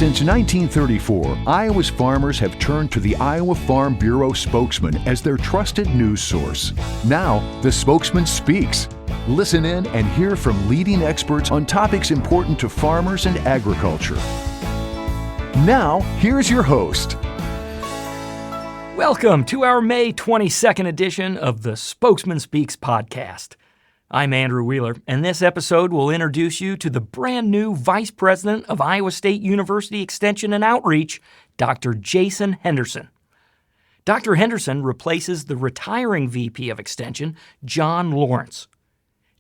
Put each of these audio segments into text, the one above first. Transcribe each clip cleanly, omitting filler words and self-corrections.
Since 1934, Iowa's farmers have turned to the Iowa Farm Bureau spokesman as their trusted news source. Now, the Spokesman Speaks. Listen in and hear from leading experts on topics important to farmers and agriculture. Now, here's your host. Welcome to our May 22nd edition of the Spokesman Speaks podcast. I'm Andrew Wheeler, and this episode will introduce you to the brand new Vice President of Iowa State University Extension and Outreach, Dr. Jason Henderson. Dr. Henderson replaces the retiring VP of Extension, John Lawrence.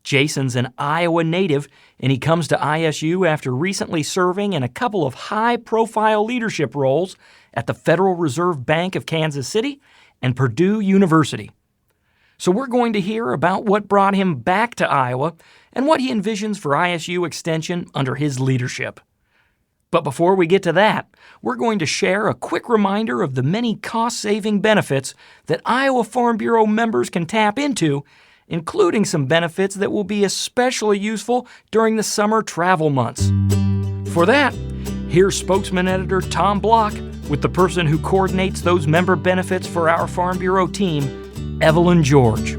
Jason's an Iowa native, and he comes to ISU after recently serving in a couple of high-profile leadership roles at the Federal Reserve Bank of Kansas City and Purdue University. So we're going to hear about what brought him back to Iowa and what he envisions for ISU Extension under his leadership. But before we get to that, we're going to share a quick reminder of the many cost-saving benefits that Iowa Farm Bureau members can tap into, including some benefits that will be especially useful during the summer travel months. For that, here's Spokesman Editor Tom Block with the person who coordinates those member benefits for our Farm Bureau team, Evelyn George.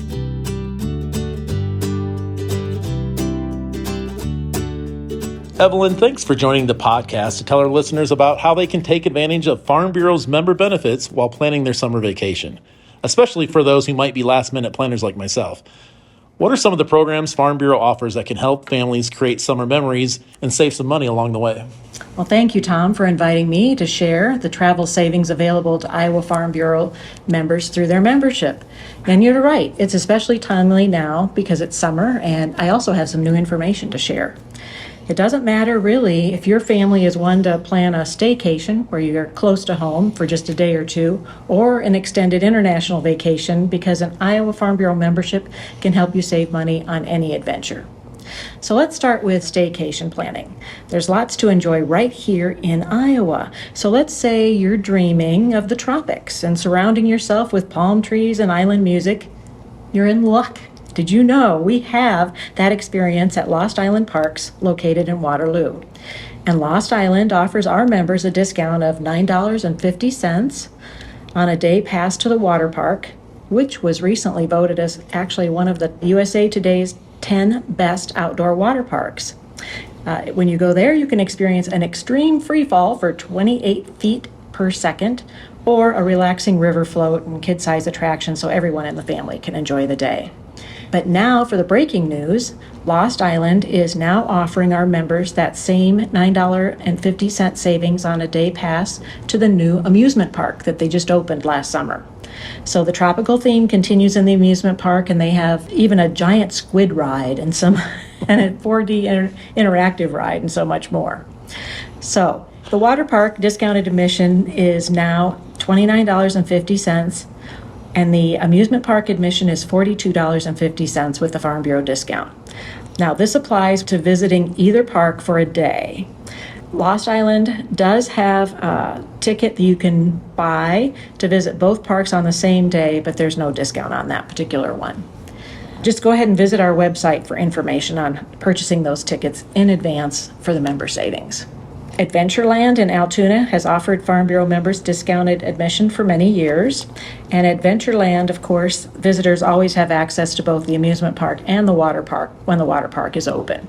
Evelyn, thanks for joining the podcast to tell our listeners about how they can take advantage of Farm Bureau's member benefits while planning their summer vacation, especially for those who might be last-minute planners like myself. What are some of the programs Farm Bureau offers that can help families create summer memories and save some money along the way? Well, thank you, Tom, for inviting me to share the travel savings available to Iowa Farm Bureau members through their membership. And you're right, it's especially timely now because it's summer, and I also have some new information to share. It doesn't matter really if your family is one to plan a staycation where you're close to home for just a day or two, or an extended international vacation, because an Iowa Farm Bureau membership can help you save money on any adventure. So let's start with staycation planning. There's lots to enjoy right here in Iowa. So let's say you're dreaming of the tropics and surrounding yourself with palm trees and island music. You're in luck. Did you know we have that experience at Lost Island Parks located in Waterloo? And Lost Island offers our members a discount of $9.50 on a day pass to the water park, which was recently voted as actually one of the USA Today's 10 best outdoor water parks. When you go there, you can experience an extreme free fall for 28 feet per second, or a relaxing river float and kid-size attraction so everyone in the family can enjoy the day. But now for the breaking news, Lost Island is now offering our members that same $9.50 savings on a day pass to the new amusement park that they just opened last summer. So the tropical theme continues in the amusement park, and they have even a giant squid ride and and a 4D interactive ride and so much more. So the water park discounted admission is now $29.50. And the amusement park admission is $42.50 with the Farm Bureau discount. Now, this applies to visiting either park for a day. Lost Island does have a ticket that you can buy to visit both parks on the same day, but there's no discount on that particular one. Just go ahead and visit our website for information on purchasing those tickets in advance for the member savings. Adventureland in Altoona has offered Farm Bureau members discounted admission for many years. And Adventureland, of course, visitors always have access to both the amusement park and the water park when the water park is open.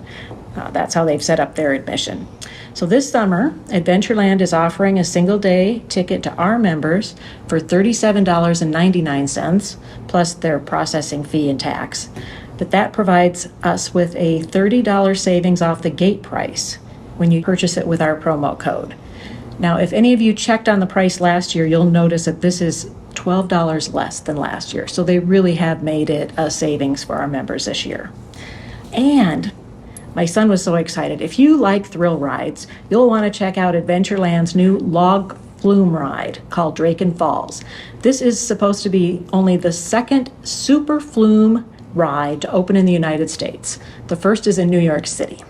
That's how they've set up their admission. So this summer, Adventureland is offering a single-day ticket to our members for $37.99, plus their processing fee and tax. But that provides us with a $30 savings off the gate price when you purchase it with our promo code. Now, if any of you checked on the price last year, you'll notice that this is $12 less than last year. So they really have made it a savings for our members this year. And my son was so excited. If you like thrill rides, you'll want to check out Adventureland's new log flume ride called Draken Falls. This is supposed to be only the second super flume ride to open in the United States. The first is in New York City.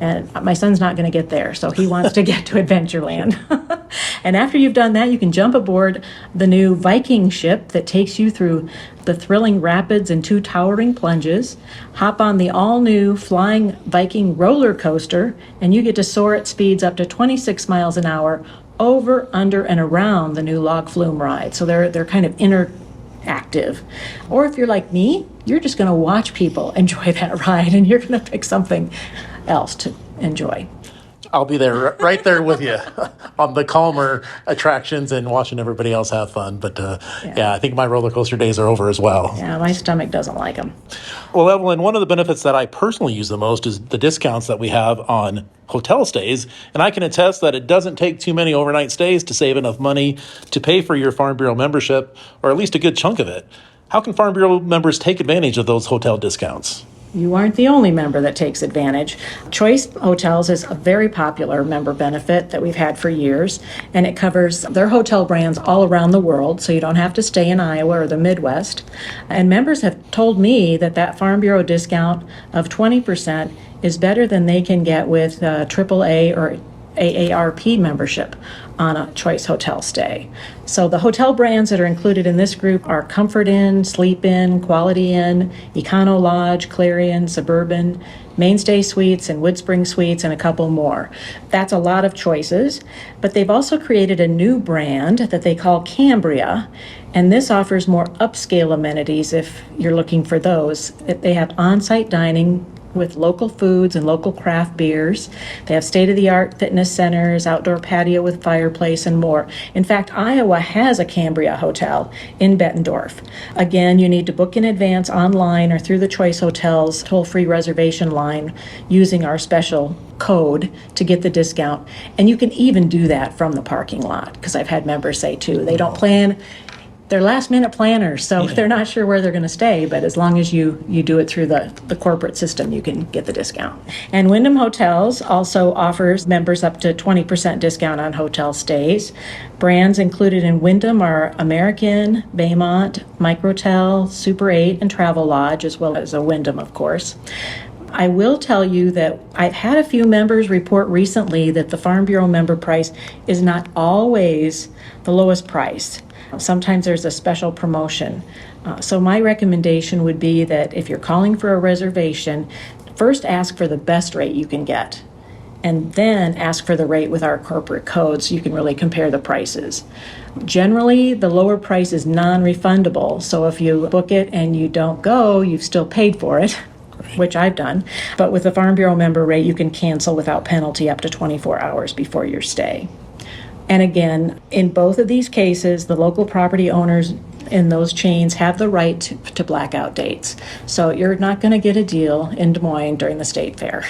And my son's not going to get there, so he wants to get to Adventureland. And after you've done that, you can jump aboard the new Viking ship that takes you through the thrilling rapids and 2 towering plunges, hop on the all-new Flying Viking roller coaster, and you get to soar at speeds up to 26 miles an hour over, under, and around the new log flume ride. So they're kind of interactive. Or if you're like me, you're just going to watch people enjoy that ride, and you're going to pick something else to enjoy. I'll be there, right there with you on the calmer attractions and watching everybody else have fun. But I think my roller coaster days are over as well. Yeah, my stomach doesn't like them. Well, Evelyn, one of the benefits that I personally use the most is the discounts that we have on hotel stays. And I can attest that it doesn't take too many overnight stays to save enough money to pay for your Farm Bureau membership, or at least a good chunk of it. How can Farm Bureau members take advantage of those hotel discounts? You aren't the only member that takes advantage. Choice Hotels is a very popular member benefit that we've had for years, and it covers their hotel brands all around the world, so you don't have to stay in Iowa or the Midwest. And members have told me that Farm Bureau discount of 20% is better than they can get with AAA or AARP membership on a Choice Hotel stay. So the hotel brands that are included in this group are Comfort Inn, Sleep Inn, Quality Inn, Econo Lodge, Clarion, Suburban, Mainstay Suites, and Woodspring Suites, and a couple more. That's a lot of choices, but they've also created a new brand that they call Cambria, and this offers more upscale amenities if you're looking for those. They have on-site dining with local foods and local craft beers. They have state-of-the-art fitness centers, outdoor patio with fireplace, and more. In fact, Iowa has a Cambria hotel in Bettendorf. Again, you need to book in advance online or through the Choice Hotels toll-free reservation line using our special code to get the discount. And you can even do that from the parking lot, because I've had members say too, they don't plan. They're last-minute planners, so they're not sure where they're going to stay, but as long as you do it through the corporate system, you can get the discount. And Wyndham Hotels also offers members up to 20% discount on hotel stays. Brands included in Wyndham are American, Baymont, Microtel, Super 8, and Travel Lodge, as well as a Wyndham, of course. I will tell you that I've had a few members report recently that the Farm Bureau member price is not always the lowest price. Sometimes there's a special promotion. So my recommendation would be that if you're calling for a reservation, first ask for the best rate you can get, and then ask for the rate with our corporate code so you can really compare the prices. Generally, the lower price is non-refundable, so if you book it and you don't go, you've still paid for it, which I've done. But with the Farm Bureau member rate, you can cancel without penalty up to 24 hours before your stay. And again, in both of these cases, the local property owners in those chains have the right to blackout dates. So you're not going to get a deal in Des Moines during the state fair.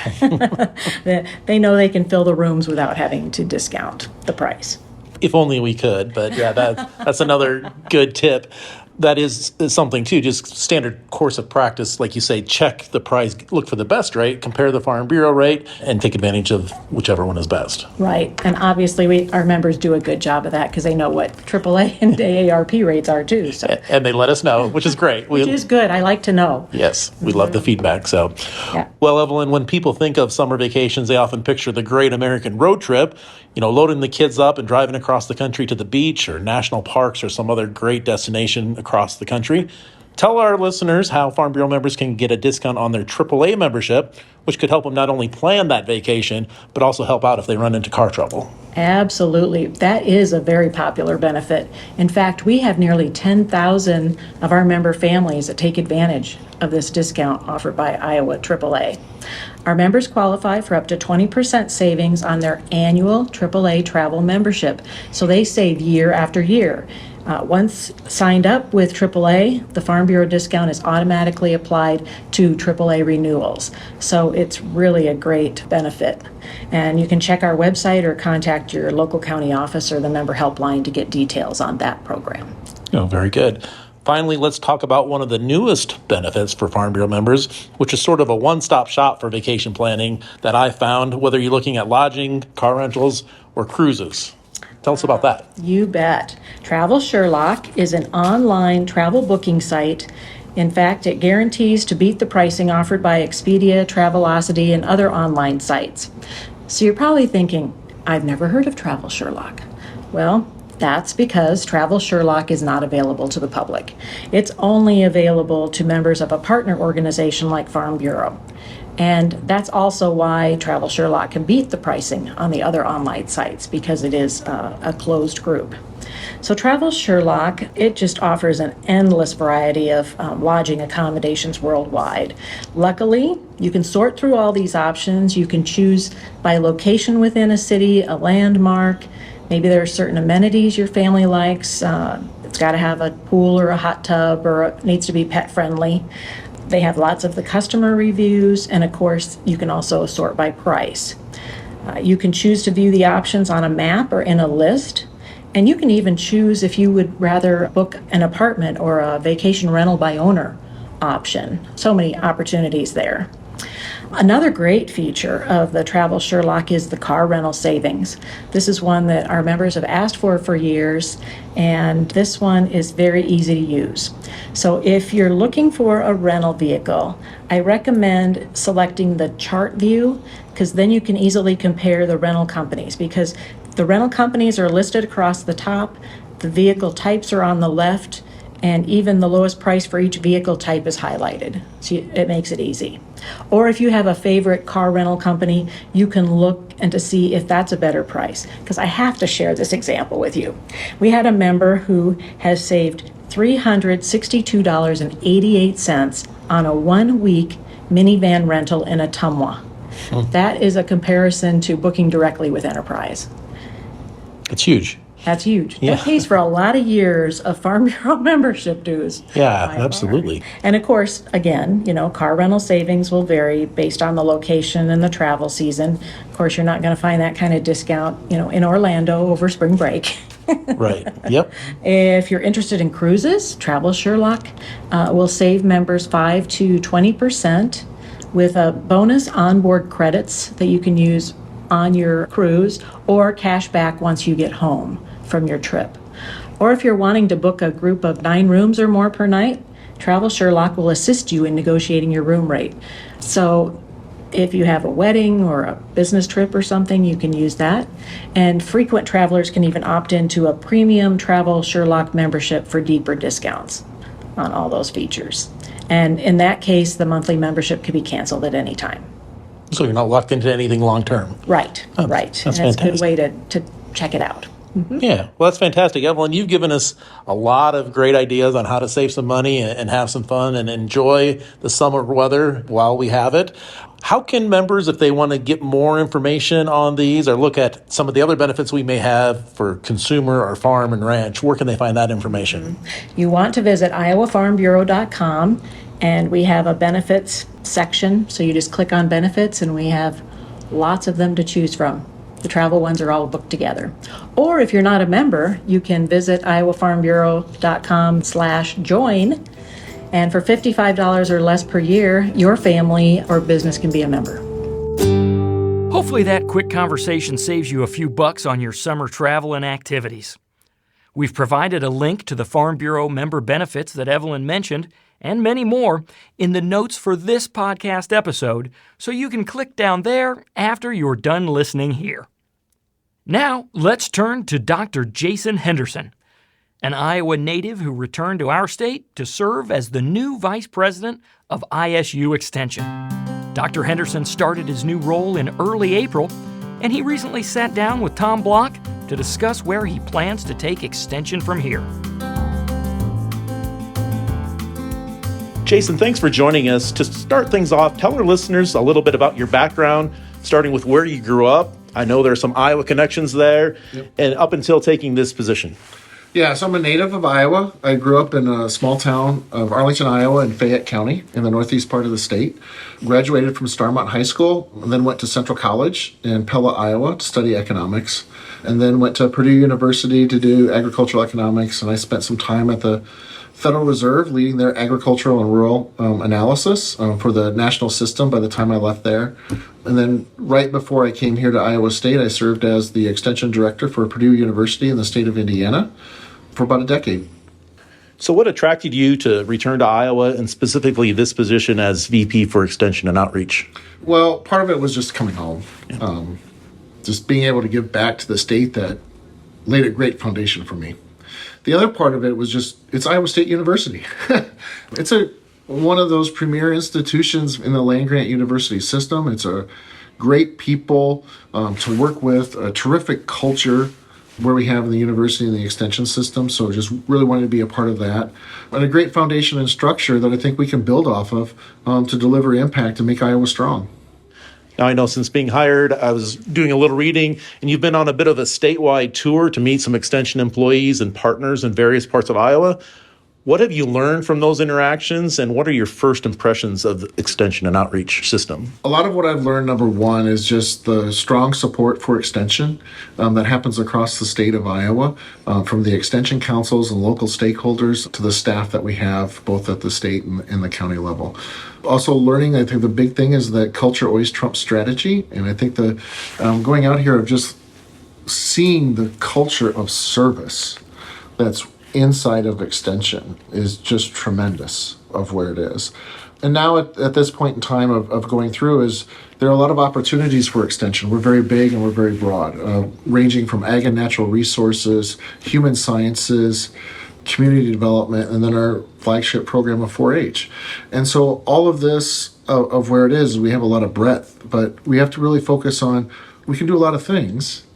They know they can fill the rooms without having to discount the price. If only we could, but yeah, that's another good tip. That is something, too, just standard course of practice. Like you say, check the price, look for the best rate, compare the Farm Bureau rate, and take advantage of whichever one is best. Right. And obviously, our members do a good job of that because they know what AAA and AARP rates are, too. So. And they let us know, which is great. Which is good. I like to know. Yes, we love the feedback. So, yeah. Well, Evelyn, when people think of summer vacations, they often picture the great American road trip, loading the kids up and driving across the country to the beach or national parks or some other great destination across the country. Tell our listeners how Farm Bureau members can get a discount on their AAA membership, which could help them not only plan that vacation, but also help out if they run into car trouble. Absolutely. That is a very popular benefit. In fact, we have nearly 10,000 of our member families that take advantage of this discount offered by Iowa AAA. Our members qualify for up to 20% savings on their annual AAA travel membership, so they save year after year. Once signed up with AAA, the Farm Bureau discount is automatically applied to AAA renewals. So it's really a great benefit. And you can check our website or contact your local county office or the member helpline to get details on that program. Oh, very good. Finally, let's talk about one of the newest benefits for Farm Bureau members, which is sort of a one-stop shop for vacation planning that I found, whether you're looking at lodging, car rentals, or cruises. Tell us about that. You bet. Travel Sherlock is an online travel booking site. In fact, it guarantees to beat the pricing offered by Expedia, Travelocity, and other online sites. So you're probably thinking, I've never heard of Travel Sherlock. Well, that's because Travel Sherlock is not available to the public. It's only available to members of a partner organization like Farm Bureau. And that's also why Travel Sherlock can beat the pricing on the other online sites, because it is a closed group. So Travel Sherlock, it just offers an endless variety of lodging accommodations worldwide. Luckily, you can sort through all these options. You can choose by location within a city, a landmark. Maybe there are certain amenities your family likes. It's got to have a pool or a hot tub, or it needs to be pet friendly. They have lots of the customer reviews, and of course, you can also sort by price. You can choose to view the options on a map or in a list, and you can even choose if you would rather book an apartment or a vacation rental by owner option. So many opportunities there. Another great feature of the Travel Sherlock is the car rental savings. This is one that our members have asked for years, and this one is very easy to use. So if you're looking for a rental vehicle, I recommend selecting the chart view, because then you can easily compare the rental companies, because the rental companies are listed across the top, the vehicle types are on the left, and even the lowest price for each vehicle type is highlighted. So it makes it easy. Or if you have a favorite car rental company, you can look and to see if that's a better price. Because I have to share this example with you. We had a member who has saved $362.88 on a 1-week minivan rental in Ottumwa. That is a comparison to booking directly with Enterprise. It's huge. That's huge. Yeah. That pays for a lot of years of Farm Bureau membership dues. Yeah, absolutely. And of course, again, car rental savings will vary based on the location and the travel season. Of course, you're not going to find that kind of discount, in Orlando over spring break. Right. Yep. If you're interested in cruises, Travel Sherlock will save members 5 to 20% with a bonus onboard credits that you can use on your cruise, or cash back once you get home from your trip. Or if you're wanting to book a group of 9 rooms or more per night, Travel Sherlock will assist you in negotiating your room rate. So if you have a wedding or a business trip or something, you can use that. And frequent travelers can even opt into a premium Travel Sherlock membership for deeper discounts on all those features. And in that case, the monthly membership can be canceled at any time. So you're not locked into anything long term. Right, right. That's and that's fantastic. a good way to check it out. Yeah, well, that's fantastic. Evelyn, you've given us a lot of great ideas on how to save some money and have some fun and enjoy the summer weather while we have it. How can members, if they want to get more information on these or look at some of the other benefits we may have for consumer or farm and ranch, where can they find that information? You want to visit iowafarmbureau.com, and we have a benefits section. So you just click on benefits, and we have lots of them to choose from. The travel ones are all booked together. Or if you're not a member, you can visit iowafarmbureau.com/join. And for $55 or less per year, your family or business can be a member. Hopefully that quick conversation saves you a few bucks on your summer travel and activities. We've provided a link to the Farm Bureau member benefits that Evelyn mentioned, and many more, in the notes for this podcast episode, so you can click down there after you're done listening here. Now, let's turn to Dr. Jason Henderson, an Iowa native who returned to our state to serve as the new Vice President of ISU Extension. Dr. Henderson started his new role in early April, and he recently sat down with Tom Block to discuss where he plans to take Extension from here. Jason, thanks for joining us. To start things off, tell our listeners a little bit about your background, starting with where you grew up. I know there are some Iowa connections there, and up until taking this position. Yeah, so I'm a native of Iowa. I grew up in a small town of Arlington, Iowa, in Fayette County, in the northeast part of the state. Graduated from Starmont High School, and then went to Central College in Pella, Iowa, to study economics, and then went to Purdue University to do agricultural economics, and I spent some time at the Federal Reserve leading their agricultural and rural analysis for the national system by the time I left there. And then right before I came here to Iowa State, I served as the extension director for Purdue University in the state of Indiana for about a decade. So what attracted you to return to Iowa, and specifically this position as VP for Extension and Outreach? Well, part of it was just coming home. Just being able to give back to the state that laid a great foundation for me. The other part of it was just, it's Iowa State University. It's one of those premier institutions in the land-grant university system. It's a great people to work with, a terrific culture where we have in the university and the extension system. So just really wanted to be a part of that. And a great foundation and structure that I think we can build off of to deliver impact and make Iowa strong. Now, I know since being hired, I was doing a little reading, and you've been on a bit of a statewide tour to meet some extension employees and partners in various parts of Iowa. What have you learned from those interactions, and what are your first impressions of the extension and outreach system? A lot of what I've learned, number one, is just the strong support for extension that happens across the state of Iowa, from the extension councils and local stakeholders to the staff that we have both at the state and the county level. Also learning, I think the big thing is that culture always trumps strategy, and I think the going out here of just seeing the culture of service that's inside of extension is just tremendous of where it is. And now at this point in time of going through is there are a lot of opportunities for extension. We're very big and we're very broad, ranging from ag and natural resources, human sciences, community development, and then our flagship program of 4-H. And so all of this of where it is, we have a lot of breadth, but we have to really focus on, we can do a lot of things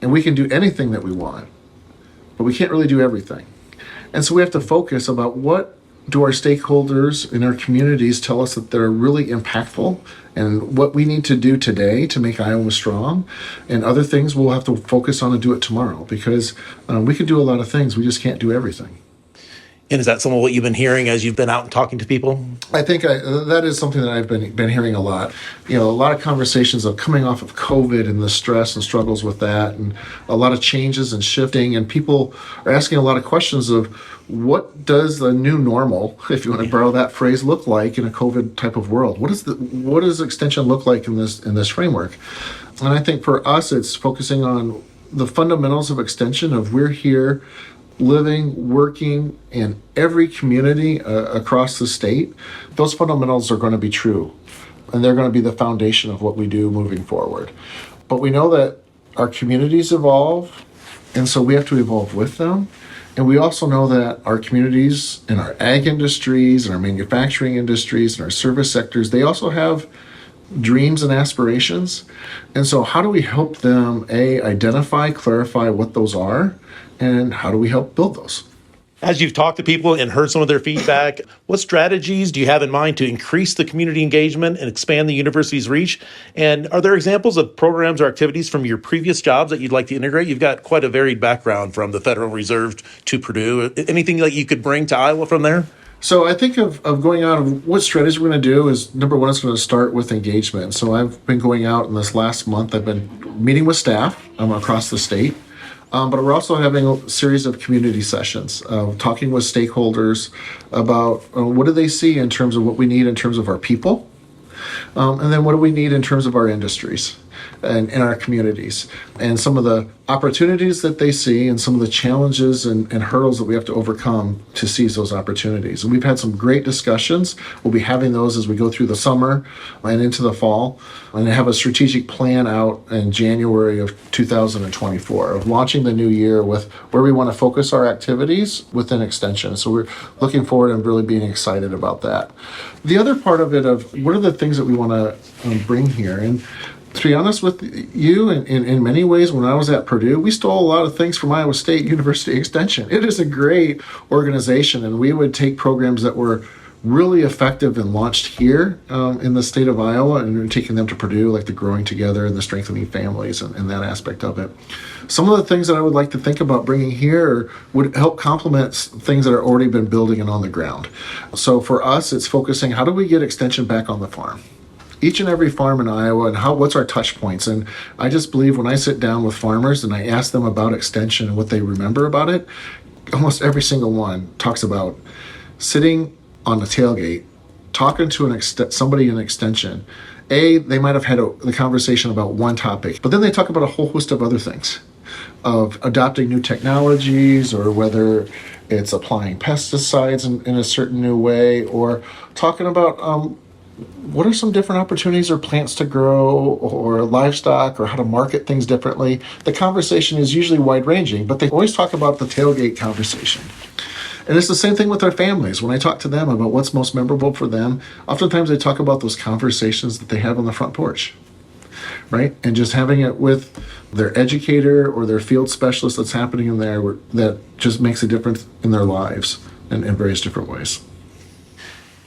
and we can do anything that we want, but we can't really do everything. And so we have to focus about what do our stakeholders in our communities tell us that they're really impactful and what we need to do today to make Iowa strong, and other things we'll have to focus on and do it tomorrow, because we can do a lot of things, we just can't do everything. And is that some of what you've been hearing as you've been out and talking to people? I think that is something that I've been hearing a lot. A lot of conversations of coming off of COVID and the stress and struggles with that, and a lot of changes and shifting, and people are asking a lot of questions of what does the new normal, if you want to borrow that phrase, look like in a COVID type of world? What does extension look like in this framework? And I think for us, it's focusing on the fundamentals of extension of we're here living, working in every community across the state. Those fundamentals are going to be true, and they're going to be the foundation of what we do moving forward. But we know that our communities evolve, and so we have to evolve with them. And we also know that our communities and our ag industries and our manufacturing industries and our service sectors, they also have dreams and aspirations. And so how do we help them, identify, clarify what those are, and how do we help build those? As you've talked to people and heard some of their feedback, what strategies do you have in mind to increase the community engagement and expand the university's reach? And are there examples of programs or activities from your previous jobs that you'd like to integrate? You've got quite a varied background from the Federal Reserve to Purdue. Anything that you could bring to Iowa from there? So I think of going out of what strategy we're going to do is, number one, it's going to start with engagement. So I've been going out in this last month. I've been meeting with staff across the state. But we're also having a series of community sessions, talking with stakeholders about what do they see in terms of what we need in terms of our people, and then what do we need in terms of our industries and in our communities, and some of the opportunities that they see and some of the challenges and hurdles that we have to overcome to seize those opportunities. And we've had some great discussions. We'll be having those as we go through the summer and into the fall, and have a strategic plan out in January of 2024 of launching the new year with where we want to focus our activities within extension. So we're looking forward and really being excited about that. The other part of it of what are the things that we want to bring here, and to be honest with you, in many ways, when I was at Purdue, we stole a lot of things from Iowa State University Extension. It is a great organization, and we would take programs that were really effective and launched here in the state of Iowa, and taking them to Purdue, like the Growing Together and the Strengthening Families and that aspect of it. Some of the things that I would like to think about bringing here would help complement things that are already been building and on the ground. So for us, it's focusing, how do we get extension back on the farm? Each and every farm in Iowa, and what's our touch points? And I just believe when I sit down with farmers and I ask them about extension and what they remember about it, almost every single one talks about sitting on the tailgate, talking to somebody in extension. They might have had the conversation about one topic, but then they talk about a whole host of other things, of adopting new technologies, or whether it's applying pesticides in a certain new way, or talking about what are some different opportunities or plants to grow or livestock or how to market things differently? The conversation is usually wide-ranging, but they always talk about the tailgate conversation. And it's the same thing with our families. When I talk to them about what's most memorable for them, oftentimes they talk about those conversations that they have on the front porch, right? And just having it with their educator or their field specialist that's happening in there that just makes a difference in their lives in various different ways.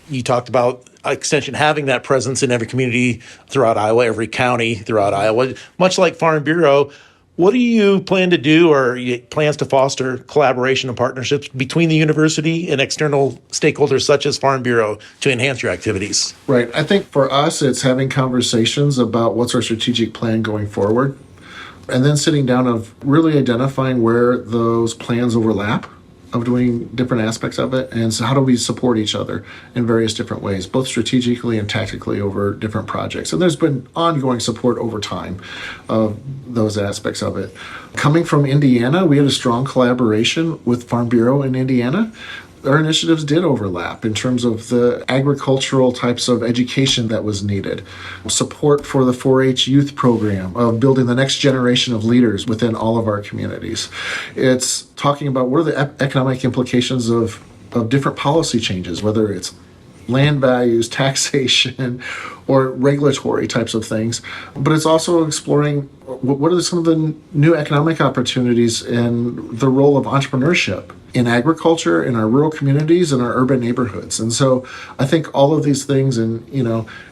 You talked about Extension having that presence in every community throughout Iowa, every county throughout Iowa. Much like Farm Bureau, what do you plan to do or plans to foster collaboration and partnerships between the university and external stakeholders such as Farm Bureau to enhance your activities? Right. I think for us, it's having conversations about what's our strategic plan going forward, and then sitting down of really identifying where those plans overlap, of doing different aspects of it, and so how do we support each other in various different ways, both strategically and tactically over different projects. And there's been ongoing support over time of those aspects of it. Coming from Indiana, we had a strong collaboration with Farm Bureau in Indiana. Our initiatives did overlap in terms of the agricultural types of education that was needed, support for the 4-H youth program of building the next generation of leaders within all of our communities. It's talking about what are the economic implications of different policy changes, whether it's land values, taxation, or regulatory types of things. But it's also exploring what are some of the new economic opportunities and the role of entrepreneurship in agriculture, in our rural communities, and our urban neighborhoods. And so I think all of these things, and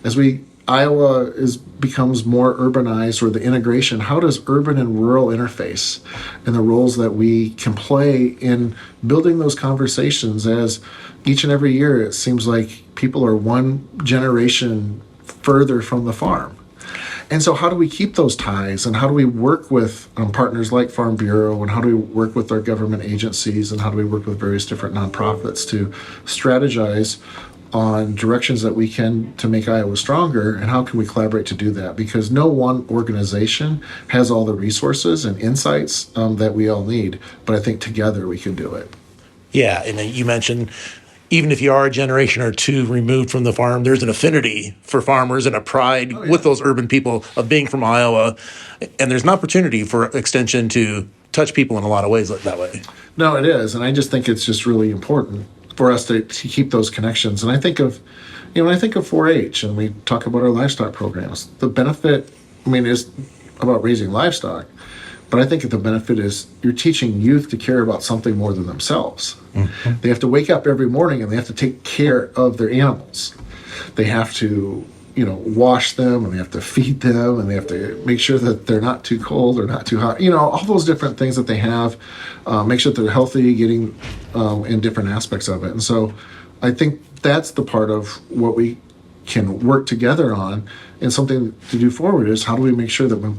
as Iowa becomes more urbanized, or the integration, how does urban and rural interface, and the roles that we can play in building those conversations, as each and every year it seems like people are one generation further from the farm. And so how do we keep those ties, and how do we work with partners like Farm Bureau, and how do we work with our government agencies, and how do we work with various different nonprofits to strategize on directions that we can to make Iowa stronger, and how can we collaborate to do that? Because no one organization has all the resources and insights that we all need, but I think together we can do it. Yeah, and you mentioned even if you are a generation or two removed from the farm, there's an affinity for farmers and a pride with those urban people of being from Iowa. And there's an opportunity for Extension to touch people in a lot of ways that way. No, it is. And I just think it's just really important for us to keep those connections. And I think of, when I think of 4-H and we talk about our livestock programs, the benefit, is about raising livestock. But I think the benefit is you're teaching youth to care about something more than themselves. Mm-hmm. They have to wake up every morning and they have to take care of their animals. They have to, wash them, and they have to feed them, and they have to make sure that they're not too cold or not too hot. All those different things that they have, make sure that they're healthy, getting in different aspects of it. And so I think that's the part of what we can work together on, and something to do forward is how do we make sure that when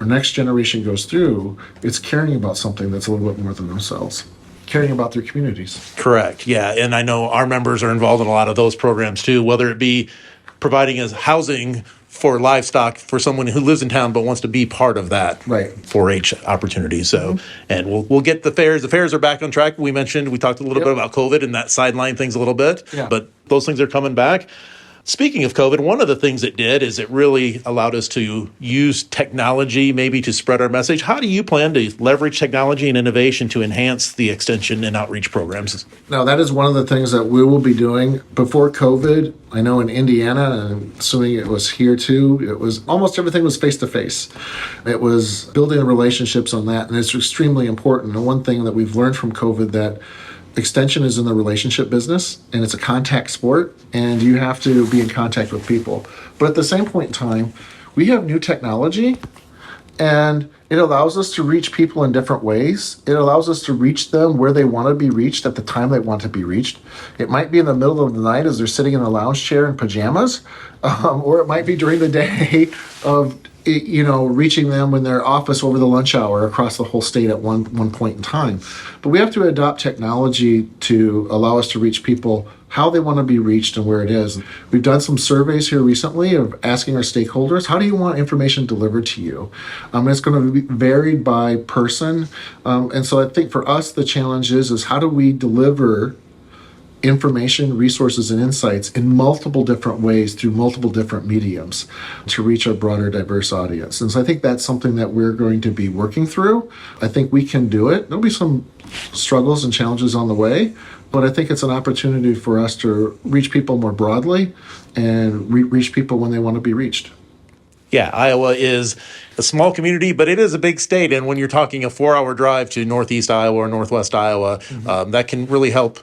our next generation goes through, it's caring about something that's a little bit more than themselves, caring about their communities. Correct. Yeah. And I know our members are involved in a lot of those programs too, whether it be providing as housing for livestock for someone who lives in town but wants to be part of that 4-H opportunity. So, and we'll get the fairs. The fairs are back on track. We talked a little bit about COVID and that sideline things a little bit, but those things are coming back. Speaking of COVID, one of the things it did is it really allowed us to use technology maybe to spread our message. How do you plan to leverage technology and innovation to enhance the extension and outreach programs? Now, that is one of the things that we will be doing. Before COVID, I know in Indiana, and assuming it was here too, it was almost everything was face-to-face. It was building relationships on that, and it's extremely important. And one thing that we've learned from COVID that Extension is in the relationship business, and it's a contact sport, and you have to be in contact with people. But at the same point in time, we have new technology, and it allows us to reach people in different ways. It allows us to reach them where they want to be reached at the time they want to be reached. It might be in the middle of the night as they're sitting in a lounge chair in pajamas, or it might be during the day of reaching them in their office over the lunch hour across the whole state at one point in time. But we have to adopt technology to allow us to reach people how they want to be reached and where it is. We've done some surveys here recently of asking our stakeholders, how do you want information delivered to you? It's going to be varied by person. And so I think for us, the challenge is how do we deliver information, resources, and insights in multiple different ways through multiple different mediums to reach a broader, diverse audience. And so I think that's something that we're going to be working through. I think we can do it. There'll be some struggles and challenges on the way, but I think it's an opportunity for us to reach people more broadly and reach people when they want to be reached. Yeah, Iowa is a small community, but it is a big state. And when you're talking a 4-hour drive to northeast Iowa or northwest Iowa, that can really help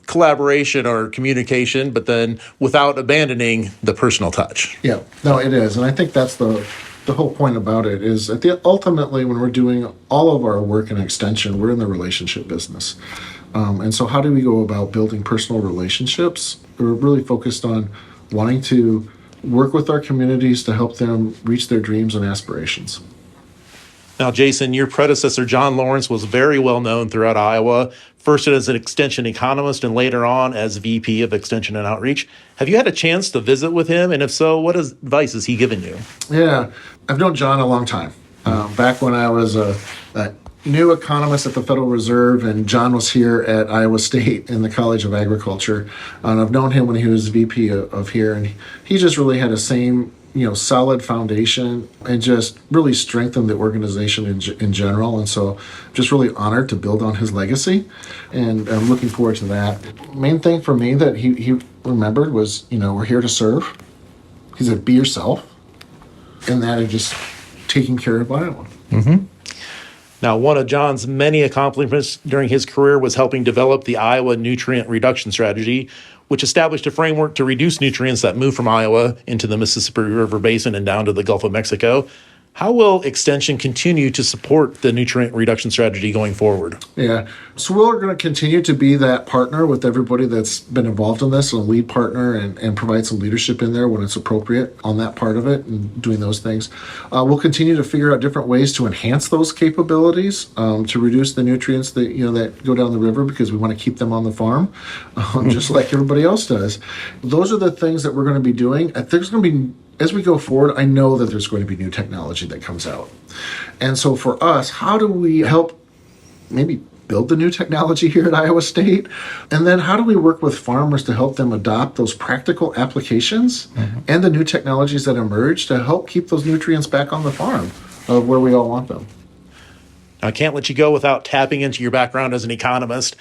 collaboration or communication, but then without abandoning the personal touch. Yeah, no, it is. And I think that's the whole point about it is ultimately when we're doing all of our work in extension, we're in the relationship business. And so how do we go about building personal relationships? We're really focused on wanting to work with our communities to help them reach their dreams and aspirations. Now, Jason, your predecessor, John Lawrence, was very well known throughout Iowa, first as an extension economist and later on as VP of Extension and Outreach. Have you had a chance to visit with him? And if so, what advice has he given you? Yeah, I've known John a long time. Back when I was a new economist at the Federal Reserve, and John was here at Iowa State in the College of Agriculture. And I've known him when he was VP of here, and he just really had the same solid foundation and just really strengthened the organization in general. And so just really honored to build on his legacy. And I'm looking forward to that. Main thing for me that he remembered was, we're here to serve. He said, be yourself. And that is just taking care of Iowa. Mm-hmm. Now, one of John's many accomplishments during his career was helping develop the Iowa Nutrient Reduction Strategy, which established a framework to reduce nutrients that move from Iowa into the Mississippi River Basin and down to the Gulf of Mexico. How will Extension continue to support the nutrient reduction strategy going forward? Yeah, so we're going to continue to be that partner with everybody that's been involved in this, a lead partner, and provide some leadership in there when it's appropriate on that part of it and doing those things. We'll continue to figure out different ways to enhance those capabilities, to reduce the nutrients that that go down the river, because we want to keep them on the farm, just like everybody else does. Those are the things that we're going to be doing. There's going to be, as we go forward, I know that there's going to be new technology that comes out. And so for us, how do we help maybe build the new technology here at Iowa State? And then how do we work with farmers to help them adopt those practical applications and the new technologies that emerge to help keep those nutrients back on the farm of where we all want them? I can't let you go without tapping into your background as an economist.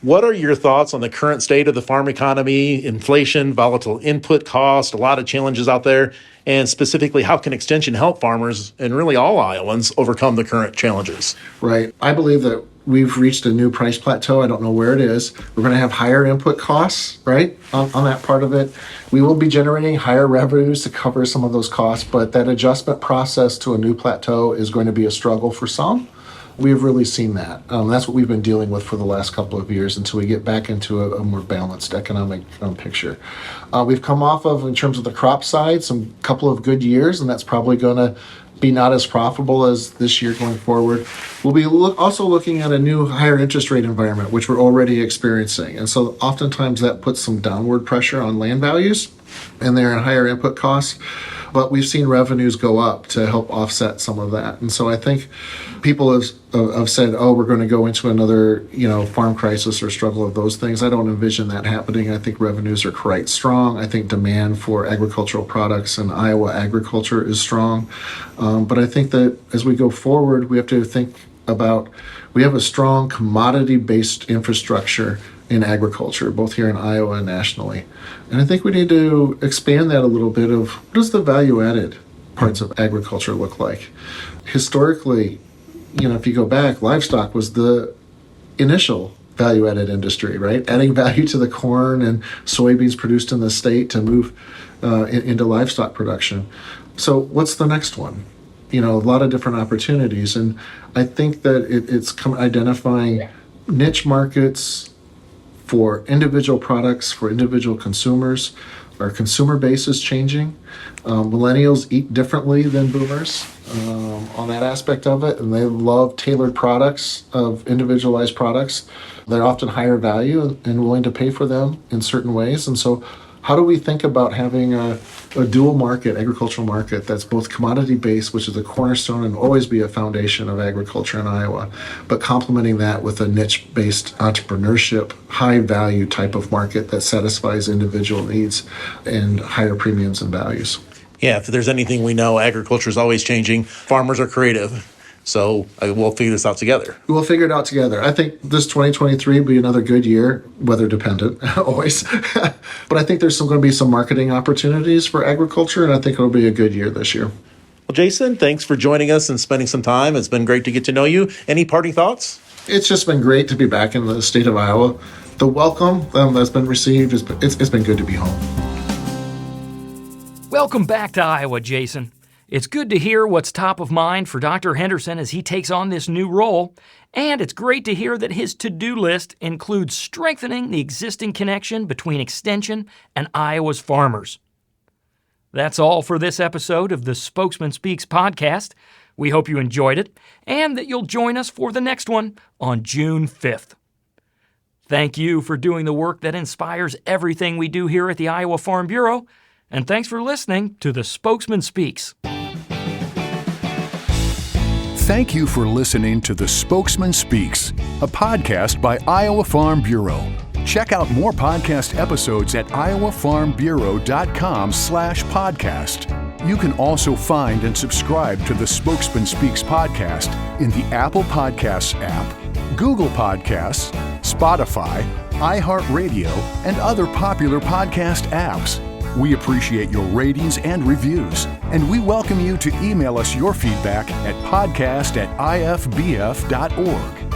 What are your thoughts on the current state of the farm economy, inflation, volatile input cost, a lot of challenges out there, and specifically how can Extension help farmers and really all Iowans overcome the current challenges? Right. I believe that we've reached a new price plateau. I don't know where it is. We're going to have higher input costs, right, on that part of it. We will be generating higher revenues to cover some of those costs, but that adjustment process to a new plateau is going to be a struggle for some. We've really seen that. That's what we've been dealing with for the last couple of years until we get back into a more balanced economic picture. We've come off of, in terms of the crop side, some couple of good years, and that's probably going to be not as profitable as this year going forward. We'll be also looking at a new higher interest rate environment, which we're already experiencing. And so oftentimes that puts some downward pressure on land values, and they're in higher input costs. But we've seen revenues go up to help offset some of that. And so I think people have said, we're going to go into another, farm crisis or struggle of those things. I don't envision that happening. I think revenues are quite strong. I think demand for agricultural products and Iowa agriculture is strong. But I think that as we go forward, we have to think about, we have a strong commodity-based infrastructure in agriculture, both here in Iowa and nationally. And I think we need to expand that a little bit of what does the value-added parts of agriculture look like? Historically, if you go back, livestock was the initial value-added industry, right? Adding value to the corn and soybeans produced in the state to move into livestock production. So what's the next one? A lot of different opportunities. And I think that it's identifying niche markets for individual products, for individual consumers. Our consumer base is changing. Millennials eat differently than boomers on that aspect of it, and they love tailored products, of individualized products. They're often higher value and willing to pay for them in certain ways. And so How do we think about having a dual market, agricultural market, that's both commodity-based, which is a cornerstone and always be a foundation of agriculture in Iowa, but complementing that with a niche-based entrepreneurship, high-value type of market that satisfies individual needs and higher premiums and values? Yeah, if there's anything we know, agriculture is always changing. Farmers are creative. So we'll figure this out together. We'll figure it out together. I think this 2023 will be another good year, weather dependent, always. But I think there's going to be some marketing opportunities for agriculture, and I think it'll be a good year this year. Well, Jason, thanks for joining us and spending some time. It's been great to get to know you. Any parting thoughts? It's just been great to be back in the state of Iowa. The welcome that's been received, it's been good to be home. Welcome back to Iowa, Jason. It's good to hear what's top of mind for Dr. Henderson as he takes on this new role, and it's great to hear that his to-do list includes strengthening the existing connection between Extension and Iowa's farmers. That's all for this episode of the Spokesman Speaks podcast. We hope you enjoyed it, and that you'll join us for the next one on June 5th. Thank you for doing the work that inspires everything we do here at the Iowa Farm Bureau, and thanks for listening to the Spokesman Speaks. Thank you for listening to The Spokesman Speaks, a podcast by Iowa Farm Bureau. Check out more podcast episodes at iowafarmbureau.com/podcast. You can also find and subscribe to the Spokesman Speaks podcast in the Apple Podcasts app, Google Podcasts, Spotify, iHeartRadio, and other popular podcast apps. We appreciate your ratings and reviews, and we welcome you to email us your feedback at podcast@ifbf.org.